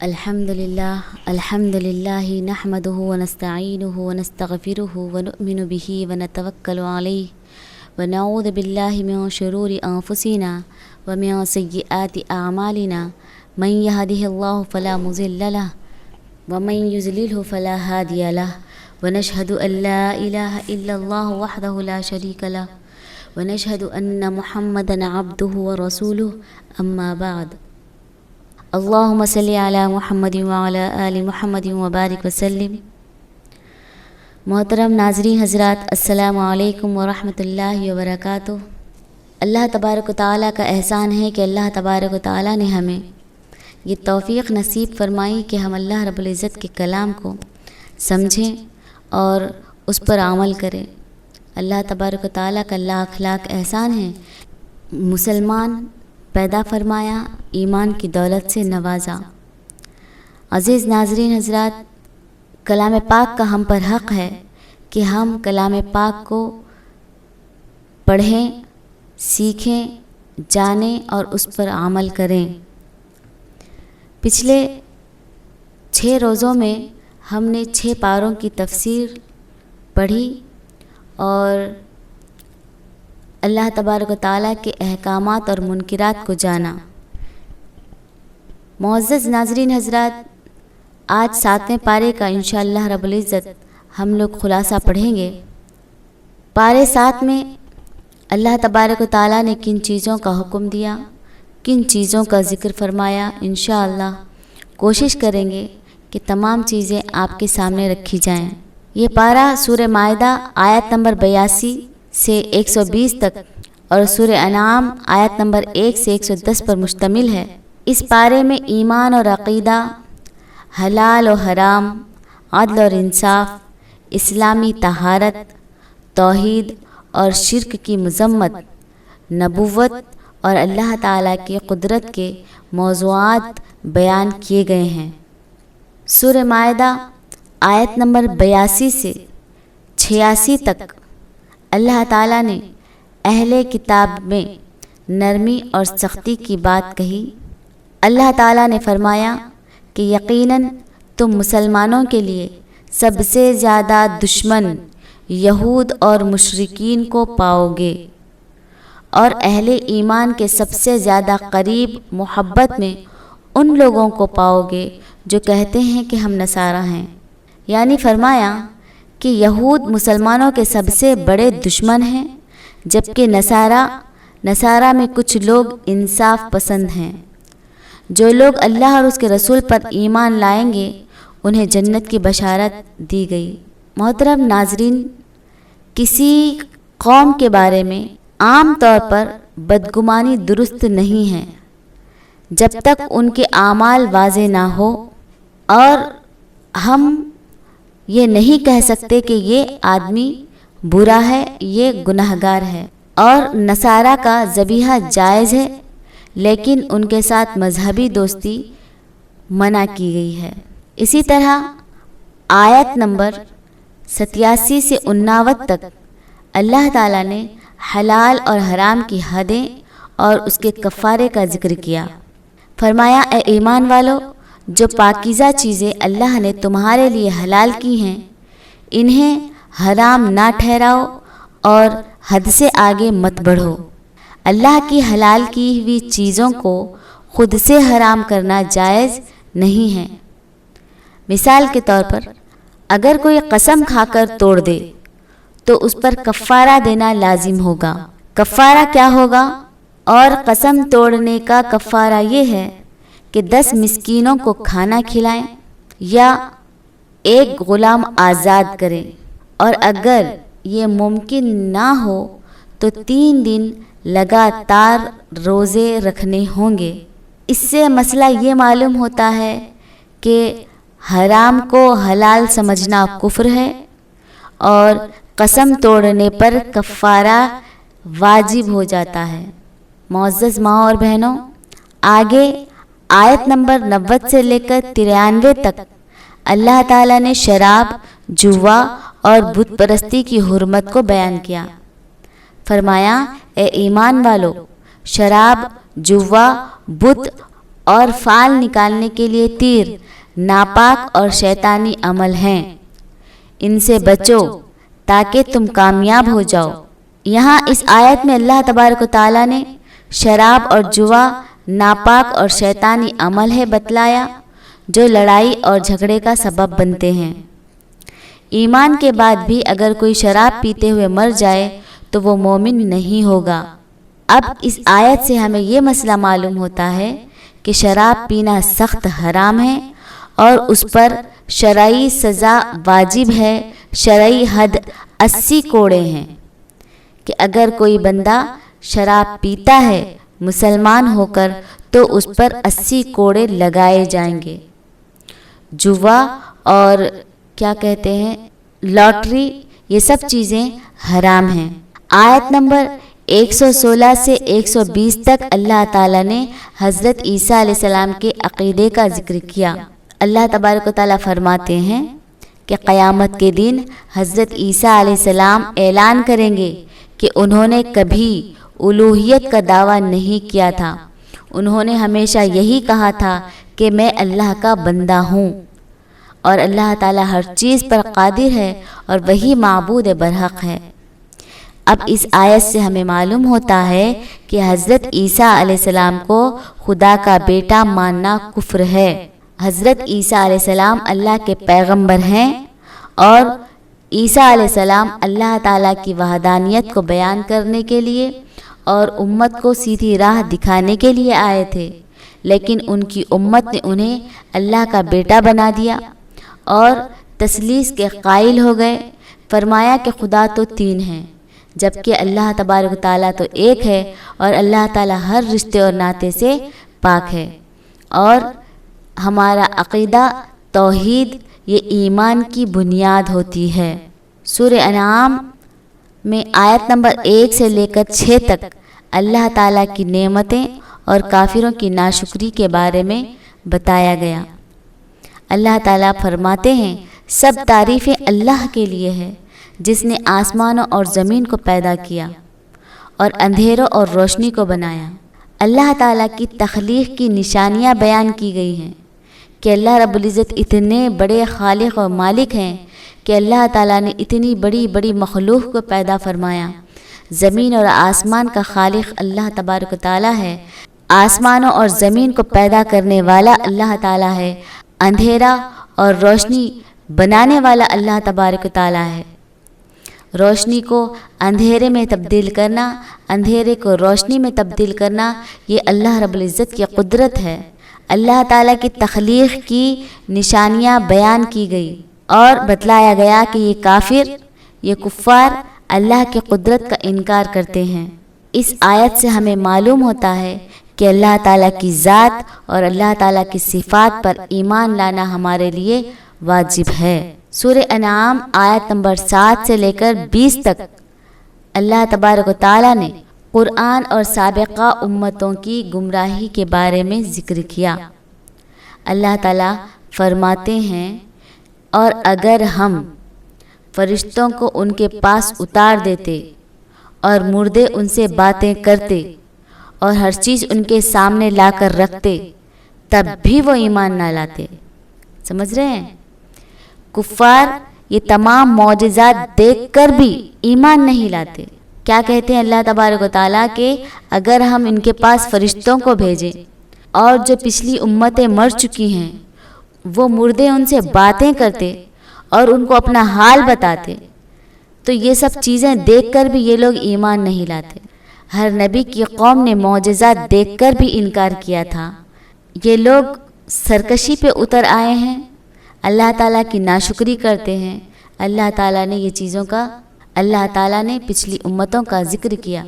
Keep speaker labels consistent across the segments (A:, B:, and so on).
A: الحمدللہ نحمده ونستعینه ونستغفره ونؤمن به ونتوکل علیہ ونعوذ باللہ من شرور انفسنا ومن سیئات اعمالنا من یهده اللہ فلا مضل له ومن یضللہ فلا ہادی له ونشهد ان لا الہ الا اللہ وحدہ لا شریک له ونشهد ان محمدا عبدہ ورسولہ اما بعد اللہم صلی علی محمد وعلی آل محمد وبارک وسلم۔ محترم ناظرین حضرات، السلام علیکم ورحمۃ اللہ وبرکاتہ۔ اللہ تبارک و تعالیٰ کا احسان ہے کہ اللہ تبارک و تعالیٰ نے ہمیں یہ توفیق نصیب فرمائی کہ ہم اللہ رب العزت کے کلام کو سمجھیں اور اس پر عمل کریں۔ اللہ تبارک و تعالیٰ کا لاکھ لاکھ احسان ہے، مسلمان پیدا فرمایا، ایمان کی دولت سے نوازا۔ عزیز ناظرین حضرات، کلام پاک کا ہم پر حق ہے کہ ہم کلام پاک کو پڑھیں، سیکھیں، جانیں اور اس پر عمل کریں۔ پچھلے 6 روزوں میں ہم نے 6 پاروں کی تفسیر پڑھی اور اللہ تبارک و تعالیٰ کے احکامات اور منکرات کو جانا۔ معزز ناظرین حضرات، آج 7ویں پارے کا انشاءاللہ رب العزت ہم لوگ خلاصہ پڑھیں گے۔ پارے 7 میں اللہ تبارک و تعالیٰ نے کن چیزوں کا حکم دیا، کن چیزوں کا ذکر فرمایا، انشاءاللہ کوشش کریں گے کہ تمام چیزیں آپ کے سامنے رکھی جائیں۔ یہ پارہ سورہ مائدہ آیت نمبر 82 سے 120 تک اور سورہ انعام آیت نمبر 1 سے 110 پر مشتمل ہے۔ اس پارے میں ایمان اور عقیدہ، حلال و حرام، عدل اور انصاف، اسلامی طہارت، توحید اور شرک کی مذمت، نبوت اور اللہ تعالیٰ کی قدرت کے موضوعات بیان کیے گئے ہیں۔ سورہ مائدہ آیت نمبر 82 سے 86 تک اللہ تعالیٰ نے اہل کتاب میں نرمی اور سختی کی بات کہی۔ اللہ تعالیٰ نے فرمایا کہ یقیناً تم مسلمانوں کے لیے سب سے زیادہ دشمن یہود اور مشرکین کو پاؤ گے، اور اہل ایمان کے سب سے زیادہ قریب محبت میں ان لوگوں کو پاؤ گے جو کہتے ہیں کہ ہم نصارہ ہیں۔ یعنی فرمایا کہ یہود مسلمانوں کے سب سے بڑے دشمن ہیں، جبکہ نصارہ میں کچھ لوگ انصاف پسند ہیں۔ جو لوگ اللہ اور اس کے رسول پر ایمان لائیں گے انہیں جنت کی بشارت دی گئی۔ محترم ناظرین، کسی قوم کے بارے میں عام طور پر بدگمانی درست نہیں ہے جب تک ان کے اعمال واضح نہ ہو، اور ہم یہ نہیں کہہ سکتے کہ یہ آدمی برا ہے، یہ گناہگار ہے۔ اور نصارہ کا ذبیحہ جائز ہے، لیکن ان کے ساتھ مذہبی دوستی منع کی گئی ہے۔ اسی طرح آیت نمبر 87 سے 89 تک اللہ تعالیٰ نے حلال اور حرام کی حدیں اور اس کے کفارے کا ذکر کیا۔ فرمایا، اے ایمان والو، جو پاکیزہ چیزیں اللہ نے تمہارے لیے حلال کی ہیں انہیں حرام نہ ٹھہراؤ اور حد سے آگے مت بڑھو۔ اللہ کی حلال کی ہوئی چیزوں کو خود سے حرام کرنا جائز نہیں ہے۔ مثال کے طور پر اگر کوئی قسم کھا کر توڑ دے تو اس پر کفارہ دینا لازم ہوگا۔ کفارہ کیا ہوگا؟ اور قسم توڑنے کا کفارہ یہ ہے کہ 10 مسکینوں کو کھانا کھلائیں یا ایک غلام آزاد کریں، اور اگر یہ ممکن نہ ہو تو 3 دن لگاتار روزے رکھنے ہوں گے۔ اس سے مسئلہ یہ معلوم ہوتا ہے کہ حرام کو حلال سمجھنا کفر ہے اور قسم توڑنے پر کفارہ واجب ہو جاتا ہے۔ معزز ماں اور بہنوں، آگے آیت نمبر 90 سے لے کر 93 تک اللہ تعالیٰ نے شراب، جوا اور بت پرستی کی حرمت کو بیان کیا۔ فرمایا، اے ایمان والو، شراب، جوا، بت اور فال نکالنے کے لیے تیر ناپاک اور شیطانی عمل ہیں، ان سے بچو تاکہ تم کامیاب ہو جاؤ۔ یہاں اس آیت میں اللہ تبارک و تعالیٰ نے شراب اور جوا ناپاک اور شیطانی عمل ہے بتلایا جو لڑائی اور جھگڑے کا سبب بنتے ہیں۔ ایمان کے بعد بھی اگر کوئی شراب پیتے ہوئے مر جائے تو وہ مومن نہیں ہوگا۔ اب اس آیت سے ہمیں یہ مسئلہ معلوم ہوتا ہے کہ شراب پینا سخت حرام ہے اور اس پر شرعی سزا واجب ہے۔ شرعی حد 80 کوڑے ہیں کہ اگر کوئی بندہ شراب پیتا ہے مسلمان ہو کر تو اس پر 80 کوڑے لگائے جائیں گے۔ جوا اور کیا کہتے ہیں لاٹری، یہ سب چیزیں حرام ہیں۔ آیت نمبر 116 سے 120 تک اللہ تعالیٰ نے حضرت عیسیٰ علیہ السلام کے عقیدے کا ذکر کیا۔ اللہ تبارک و تعالیٰ فرماتے ہیں کہ قیامت کے دن حضرت عیسیٰ علیہ السلام اعلان کریں گے کہ انہوں نے کبھی الوہیت کا دعویٰ نہیں کیا تھا، انہوں نے ہمیشہ یہی کہا تھا کہ میں اللہ کا بندہ ہوں، اور اللہ تعالیٰ ہر چیز پر قادر ہے اور وہی معبود برحق ہے۔ اب اس آیت سے ہمیں معلوم ہوتا ہے کہ حضرت عیسیٰ علیہ السلام کو خدا کا بیٹا ماننا کفر ہے۔ حضرت عیسیٰ علیہ السلام اللہ کے پیغمبر ہیں اور عیسیٰ علیہ السلام اللہ تعالیٰ کی وحدانیت کو بیان کرنے کے لیے اور امت کو سیدھی راہ دکھانے کے لیے آئے تھے، لیکن ان کی امت نے انہیں اللہ کا بیٹا بنا دیا اور تثلیث کے قائل ہو گئے۔ فرمایا کہ خدا تو 3 ہیں جبکہ اللہ تبارک تعالیٰ تو ایک ہے، اور اللہ تعالیٰ ہر رشتے اور ناطے سے پاک ہے۔ اور ہمارا عقیدہ توحید یہ ایمان کی بنیاد ہوتی ہے۔ سورہ انعام میں آیت نمبر 1 سے لے کر 6 تک اللہ تعالیٰ کی نعمتیں اور کافروں کی ناشکری کے بارے میں بتایا گیا۔ اللہ تعالیٰ فرماتے ہیں سب تعریفیں اللہ کے لیے ہے جس نے آسمانوں اور زمین کو پیدا کیا اور اندھیروں اور روشنی کو بنایا۔ اللہ تعالیٰ کی تخلیق کی نشانیاں بیان کی گئی ہیں کہ اللہ رب العزت اتنے بڑے خالق و مالک ہیں کہ اللہ تعالیٰ نے اتنی بڑی بڑی مخلوق کو پیدا فرمایا۔ زمین اور آسمان کا خالق اللہ تبارک و تعالیٰ ہے، آسمانوں اور زمین کو پیدا کرنے والا اللہ تعالیٰ ہے، اندھیرا اور روشنی بنانے والا اللہ تبارک و تعالیٰ ہے۔ روشنی کو اندھیرے میں تبدیل کرنا، اندھیرے کو روشنی میں تبدیل کرنا، یہ اللہ رب العزت کی قدرت ہے۔ اللہ تعالیٰ کی تخلیق کی نشانیاں بیان کی گئی اور بتلایا گیا کہ یہ کافر، یہ کفار اللہ کی قدرت کا انکار کرتے ہیں۔ اس آیت سے ہمیں معلوم ہوتا ہے کہ اللہ تعالیٰ کی ذات اور اللہ تعالیٰ کی صفات پر ایمان لانا ہمارے لیے واجب ہے۔ سورہ انعام آیت نمبر 7 سے لے کر 20 تک اللہ تبارک و تعالیٰ نے قرآن اور سابقہ امتوں کی گمراہی کے بارے میں ذکر کیا۔ اللہ تعالیٰ فرماتے ہیں اور اگر ہم فرشتوں کو ان کے پاس اتار دیتے اور مردے ان سے باتیں کرتے اور ہر چیز ان کے سامنے لا کر رکھتے تب بھی وہ ایمان نہ لاتے۔ سمجھ رہے ہیں؟ کفار یہ تمام معجزات دیکھ کر بھی ایمان نہیں لاتے۔ کیا کہتے ہیں اللہ تبارک و تعالیٰ کہ اگر ہم ان کے پاس فرشتوں کو بھیجیں اور جو پچھلی امتیں مر چکی ہیں وہ مردے ان سے باتیں کرتے اور ان کو اپنا حال بتاتے تو یہ سب چیزیں دیکھ کر بھی یہ لوگ ایمان نہیں لاتے۔ ہر نبی کی قوم نے معجزات دیکھ کر بھی انکار کیا تھا۔ یہ لوگ سرکشی پہ اتر آئے ہیں، اللہ تعالیٰ کی ناشکری کرتے ہیں۔ اللہ تعالیٰ نے یہ چیزوں کا، اللہ تعالیٰ نے پچھلی امتوں کا ذکر کیا۔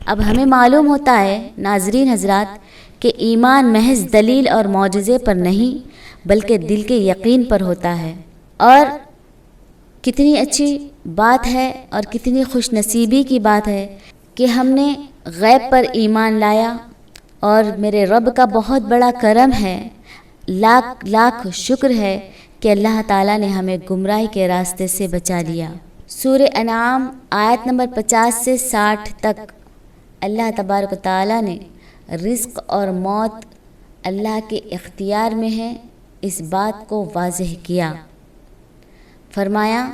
A: اب ہمیں معلوم ہوتا ہے ناظرین حضرات کہ ایمان محض دلیل اور معجزے پر نہیں بلکہ دل کے یقین پر ہوتا ہے۔ اور کتنی اچھی بات ہے اور کتنی خوش نصیبی کی بات ہے کہ ہم نے غیب پر ایمان لایا، اور میرے رب کا بہت بڑا کرم ہے، لاکھ لاکھ شکر ہے کہ اللہ تعالیٰ نے ہمیں گمراہی کے راستے سے بچا لیا۔ سورہ انعام آیت نمبر 50 سے 60 تک اللہ تبارک و تعالیٰ نے رزق اور موت اللہ کے اختیار میں ہے، اس بات کو واضح کیا۔ فرمایا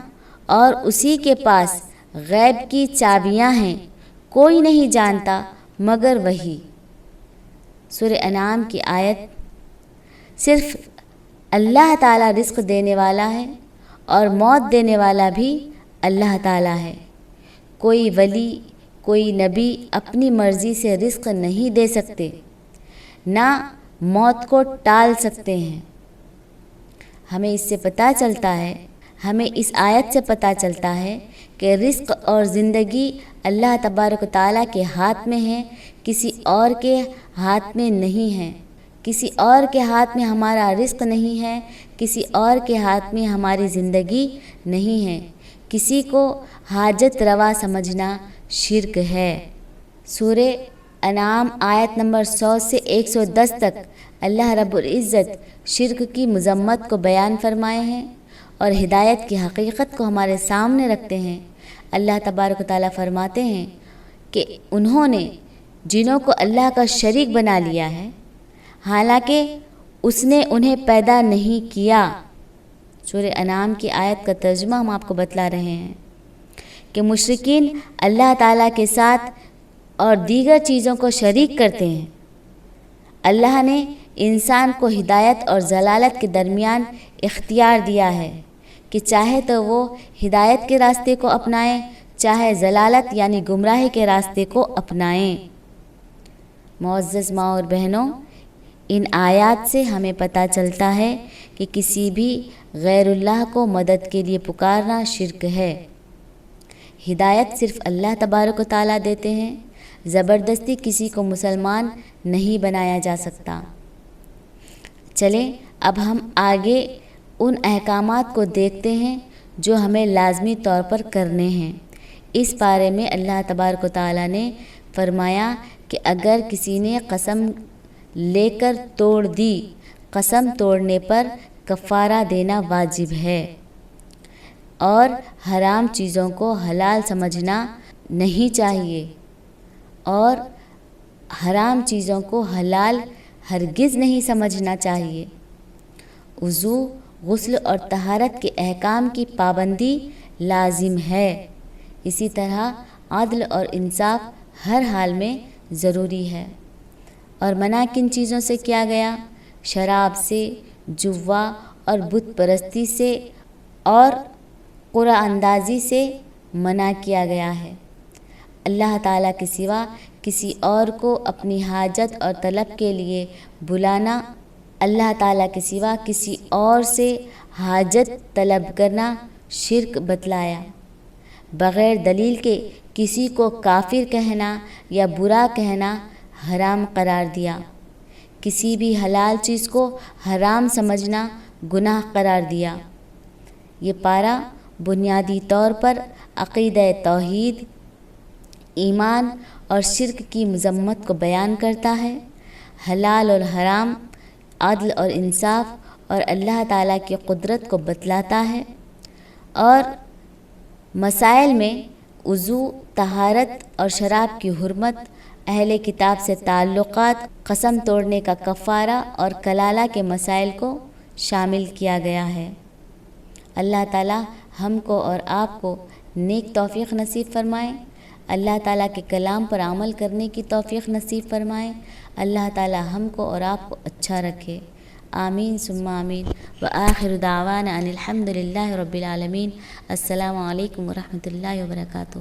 A: اور اسی کے پاس غیب کی چابیاں ہیں، کوئی نہیں جانتا مگر وہی۔ سورہ انعام کی آیت۔ صرف اللہ تعالیٰ رزق دینے والا ہے اور موت دینے والا بھی اللہ تعالیٰ ہے۔ کوئی ولی، کوئی نبی اپنی مرضی سے رزق نہیں دے سکتے، نہ موت کو ٹال سکتے ہیں۔ ہمیں اس سے پتہ چلتا ہے، ہمیں اس آیت سے پتہ چلتا ہے کہ رزق اور زندگی اللہ تبارک و تعالیٰ کے ہاتھ میں ہے، کسی اور کے ہاتھ میں نہیں ہے۔ کسی اور کے ہاتھ میں ہمارا رزق نہیں ہے، کسی اور کے ہاتھ میں ہماری زندگی نہیں ہے۔ کسی کو حاجت روا سمجھنا شرک ہے۔ سورہ انعام آیت نمبر 100 سے 110 تک اللہ رب العزت شرک کی مذمت کو بیان فرمائے ہیں اور ہدایت کی حقیقت کو ہمارے سامنے رکھتے ہیں۔ اللہ تبارک و تعالیٰ فرماتے ہیں کہ انہوں نے جنوں کو اللہ کا شریک بنا لیا ہے، حالانکہ اس نے انہیں پیدا نہیں کیا۔ سورہ انعام کی آیت کا ترجمہ ہم آپ کو بتلا رہے ہیں کہ مشرکین اللہ تعالیٰ کے ساتھ اور دیگر چیزوں کو شریک کرتے ہیں۔ اللہ نے انسان کو ہدایت اور ضلالت کے درمیان اختیار دیا ہے کہ چاہے تو وہ ہدایت کے راستے کو اپنائیں، چاہے ضلالت یعنی گمراہی کے راستے کو اپنائیں۔ معزز ماں اور بہنوں، ان آیات سے ہمیں پتہ چلتا ہے کہ کسی بھی غیر اللہ کو مدد کے لیے پکارنا شرک ہے۔ ہدایت صرف اللہ تبارک و تعالیٰ دیتے ہیں، زبردستی کسی کو مسلمان نہیں بنایا جا سکتا۔ چلیں اب ہم آگے ان احکامات کو دیکھتے ہیں جو ہمیں لازمی طور پر کرنے ہیں۔ اس بارے میں اللہ تبارک و تعالیٰ نے فرمایا کہ اگر کسی نے قسم لے کر توڑ دی، قسم توڑنے پر کفارہ دینا واجب ہے، اور حرام چیزوں کو حلال سمجھنا نہیں چاہیے، اور حرام چیزوں کو حلال ہرگز نہیں سمجھنا چاہیے۔ وضو، غسل اور طہارت کے احکام کی پابندی لازم ہے۔ اسی طرح عدل اور انصاف ہر حال میں ضروری ہے۔ اور منع کن چیزوں سے کیا گیا؟ شراب سے، جوا اور بت پرستی سے اور قرعہ اندازی سے منع کیا گیا ہے۔ اللہ تعالیٰ کے سوا کسی اور کو اپنی حاجت اور طلب کے لیے بلانا، اللہ تعالیٰ کے سوا کسی اور سے حاجت طلب کرنا شرک بتلایا۔ بغیر دلیل کے کسی کو کافر کہنا یا برا کہنا حرام قرار دیا۔ کسی بھی حلال چیز کو حرام سمجھنا گناہ قرار دیا۔ یہ پارہ بنیادی طور پر عقیدہ توحید، ایمان اور شرک کی مذمت کو بیان کرتا ہے، حلال اور حرام، عدل اور انصاف اور اللہ تعالیٰ کی قدرت کو بتلاتا ہے، اور مسائل میں وضو، طہارت اور شراب کی حرمت، اہل کتاب سے تعلقات، قسم توڑنے کا کفارہ اور کلالہ کے مسائل کو شامل کیا گیا ہے۔ اللہ تعالیٰ ہم کو اور آپ کو نیک توفیق نصیب فرمائے، اللہ تعالیٰ کے کلام پر عمل کرنے کی توفیق نصیب فرمائے، اللہ تعالیٰ ہم کو اور آپ کو اچھا رکھے، آمین ثم آمین، وآخر دعوانا ان الحمد للہ رب العالمین۔ السلام علیکم ورحمۃ اللہ وبرکاتہ۔